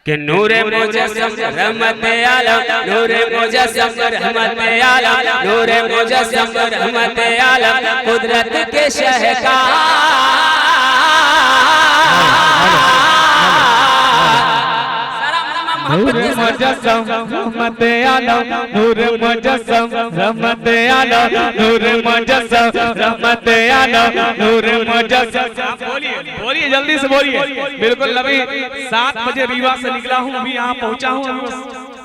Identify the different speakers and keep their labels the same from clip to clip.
Speaker 1: कि नूरे मुजस्सम रहमत आलम, नूरे मुजस्सम रहमत आलम, नूरे मुजस्सम रहमत आलम, कुदरत के शहकार
Speaker 2: नूर मुजस्सम रहमत आलम, नूर मुजस्सम रहमत आलम, नूर मुजस्सम रहमत आलम, नूर मुजस्सम। बोलिए बोलिए जल्दी से बोलिए। बिल्कुल अभी 7 बजे रीवा से निकला हूँ, अभी यहाँ पहुँचा हूँ,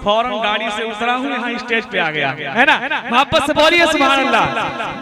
Speaker 2: फौरन गाड़ी से उतरा हूँ, यहाँ स्टेज पे आ गया है ना। वापस से बोलिए सुभान अल्लाह।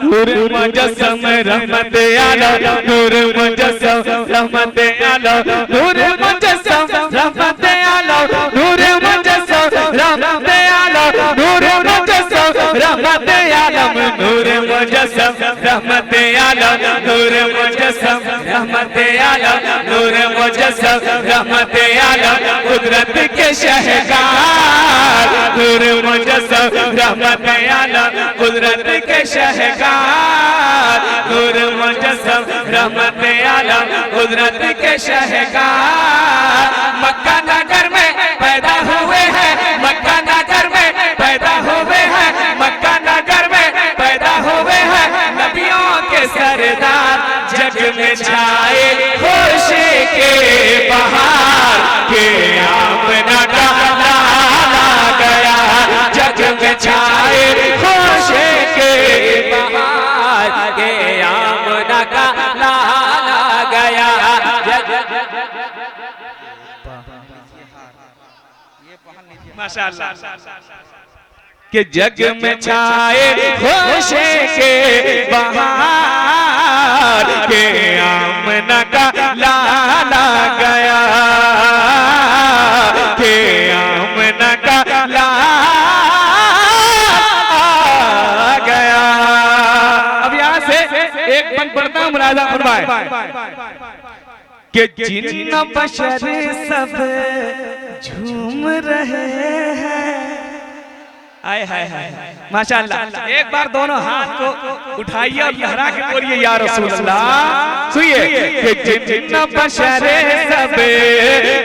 Speaker 2: नूर मुजस्सम रहमत आलम, नूर मुजस्सम रहमत आलम, नूर मुजस्सम रहमत आलम, नूर मुजस्सम रहमत आलम, नूर मुजस्सम रहमत आलम, नूर मुजस्सम रहमत आलम, नूर मुजस्सम रहमत आलम, नूर मुजस्सम रहमत आलम, कुदरत के शहकार, नूर मुजस्सम रहमत आलम, कुदरत के शहकार, नूर मुजस्सम रहमत आलम, कुदरत के शहकार। मक्का नगर में पैदा हुए हैं, मक्का नगर में पैदा हुए हैं, मक्का नगर में पैदा हुए हैं, नबियों के सरदार, जग में छाए खुशी के बहार, के आमना का लाला गया, जग में छाए खुशी के बहार, के आमना का लाला गया। माशाअल्लाह कि जग में छाए खुशी के बहार, के आमना का लाला गया, के आमना का लाला गया। अब यहाँ से एक बंद पढ़ता हूँ, मुलाजा फरमाए कि जिन्न बशर सब झूम रहे हैं। आए हाय हाय माशाअल्लाह। एक बार दोनों हाथ को उठाइए और लहरा के बोलिए या रसूल अल्लाह। सुनिए कि जिन्न बशर सब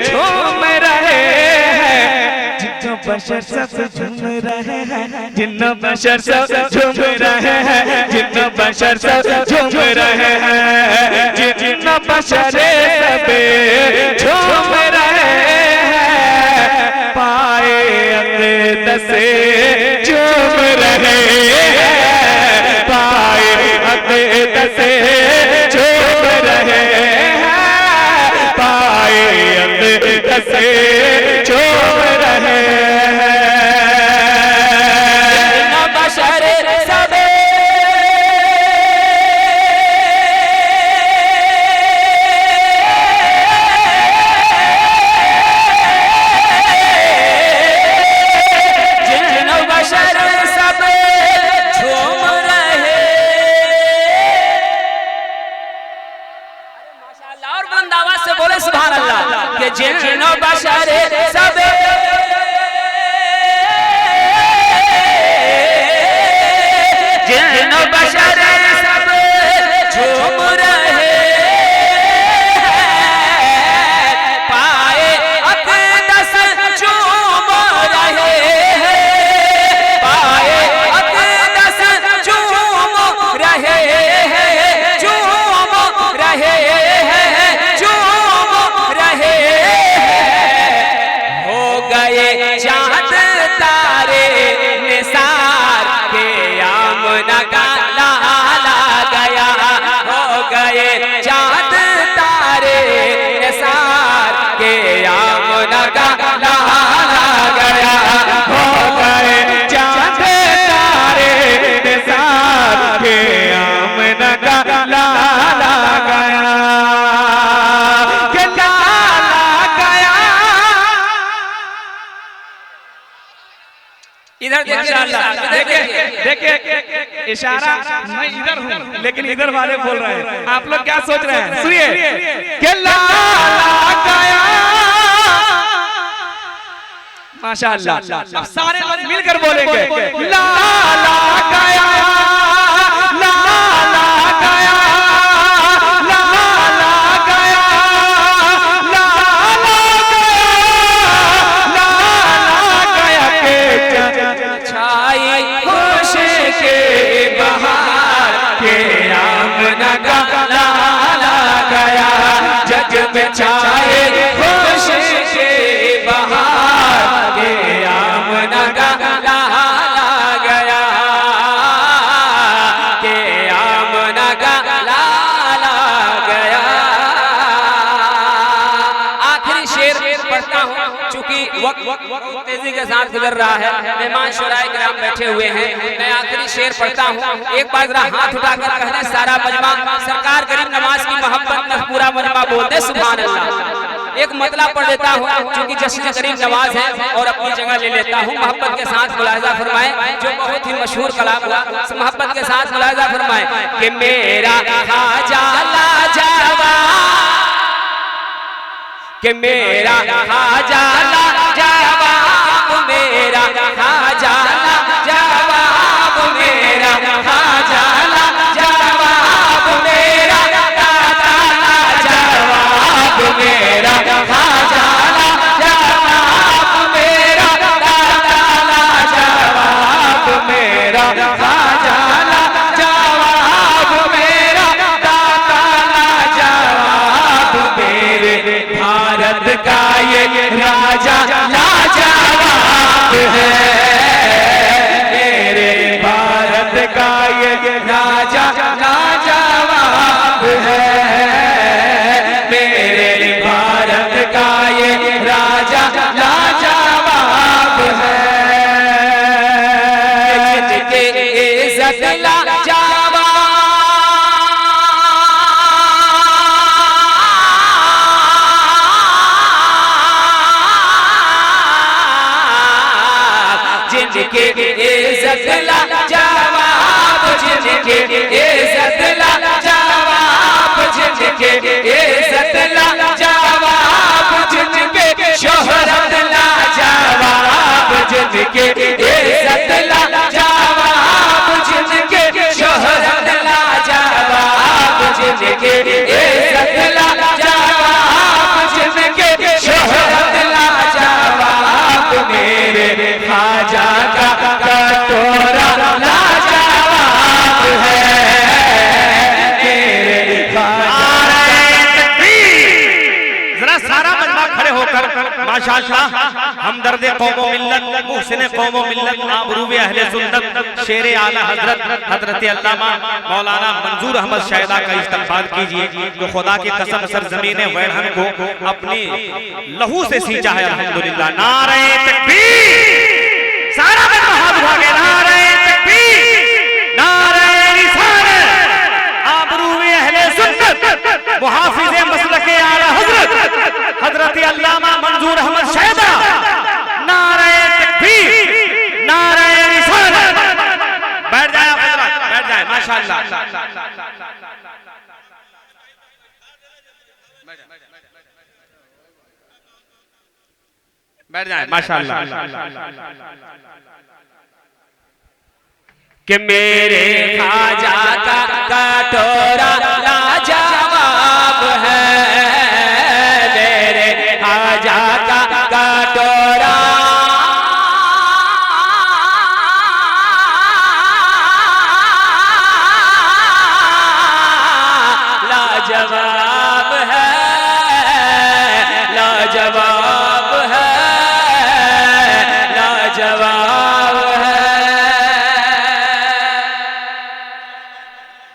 Speaker 2: झूम रहे हैं, जिन्न बशर सब झूम रहे हैं, जिन्न बशर सब झूम रहे हैं, जिन्न बशर सब झूम रहे हैं, जिन्न बशर सब झूम रहे हैं, पाए अक़दस से झूम रहे हैं, पाए अक़दस से झूम रहे हैं, पाए अक़दस से झूम रहे हैं। बशर सब जिन्न बशर सब जिन्न बशर सब झूम रहे हैं, पाए अक़दस झूम रहे हैं, पाए अक़दस झूम रहे हैं, झूम रहे हैं, झूम रहे चाँद तारे निसार, के आमना का लाला गया, हो गए चाँद तारे निसार, के आमना का लाला गया, हो गए चाँद तारे निसार, के आमना का लाला गया, के लाला गया। इधर देखिए इशारा, मैं इधर हूँ लेकिन इधर वाले बोल रहे हैं, आप लोग क्या सोच रहे हैं? सुनिए कि लाला गया। माशाअल्लाह। अब सारे लोग मिलकर बोलेंगे लाला गया, लाला गया, लाला गया, लाला गया।
Speaker 1: चूंकि वक्त तेजी के साथ गुजर रहा है, मेहमान शुराए किराम बैठे हुए हैं, मैं आखिरी शेर पढ़ता हूँ। एक बार जरा हाथ उठाकर कह दे सारा मजमा, सरकार करीम नवाज की मोहब्बत में पूरा मजमा बोल दे सुभान अल्लाह। एक मतला पढ़ देता हूँ क्योंकि जश्न करीम नवाज है और अपनी जगह ले लेता हूँ। मोहब्बत के साथ मुलाहिजा फरमाए, जो बहुत ही मशहूर कलाम हुआ, मोहब्बत के साथ मुलाहिजा फरमाए कि मेरा खाजा लाजवाब, कि मेरा खाजा लाजवाब, मेरा खाजा लाजवाब, मेरा खाजा लाजवाब, मेरा दादा लाजवाब, मेरा खाजा लाजवाब, मेरा दादा लाजवाब, मेरा खाजा लाजवाब, मेरा दादा लाजवाब, मेरे भारत का ये राजा लाजवाब है, मेरे भारत का ये राजा लाजवाब है, मेरे भारत का ये राजा लाजवाब है, जिनके इज्जत लाजवाब, जिनके इज्जत लाजवाब, जिनके इज्जत लाजवाब, जिनके इज्जत लाजवाब, जिनके शोहरत लाजवाब, जिनके इज्जत लाजवाब, जिनके शोहरत लाजवाब, जिनके इज्जत लाजवाब, जिनके शोहरत लाजवाब, मेरे खाजा का कटोरा लाजवाब है, मेरे खाजा।
Speaker 3: जरा सारा मजमा खड़े होकर माशाअल्लाह हमदर्द कौमो मिल्लत, मुहसिन कौमो मिल्लत, आबरूए अहले सुन्नत, शेर आला हजरत हजरत अल्लामा मौलाना मंजूर अहमद शहदा का इस्तकबाल कीजिए, जो खुदा की कसम सरजमीन वैरहन को अपनी लहू से सींचा है। अल्हम्दुलिल्लाह, नारे तकबीर, सारा मजमा हाथ उठा के नारे तकबीर, नारे रिसालत, आबरूए अहले सुन्नत, मुहाफिज मसलके आला हजरत हजरत अल्लामा मंजूर अहमद शहदा, नारे तकबीर, नारे रिसालत। बैठ जाए हजरत, बैठ जाए माशाअल्लाह। बैठ जाए माशाअल्लाह।
Speaker 1: कि मेरे खाजा का कटोरा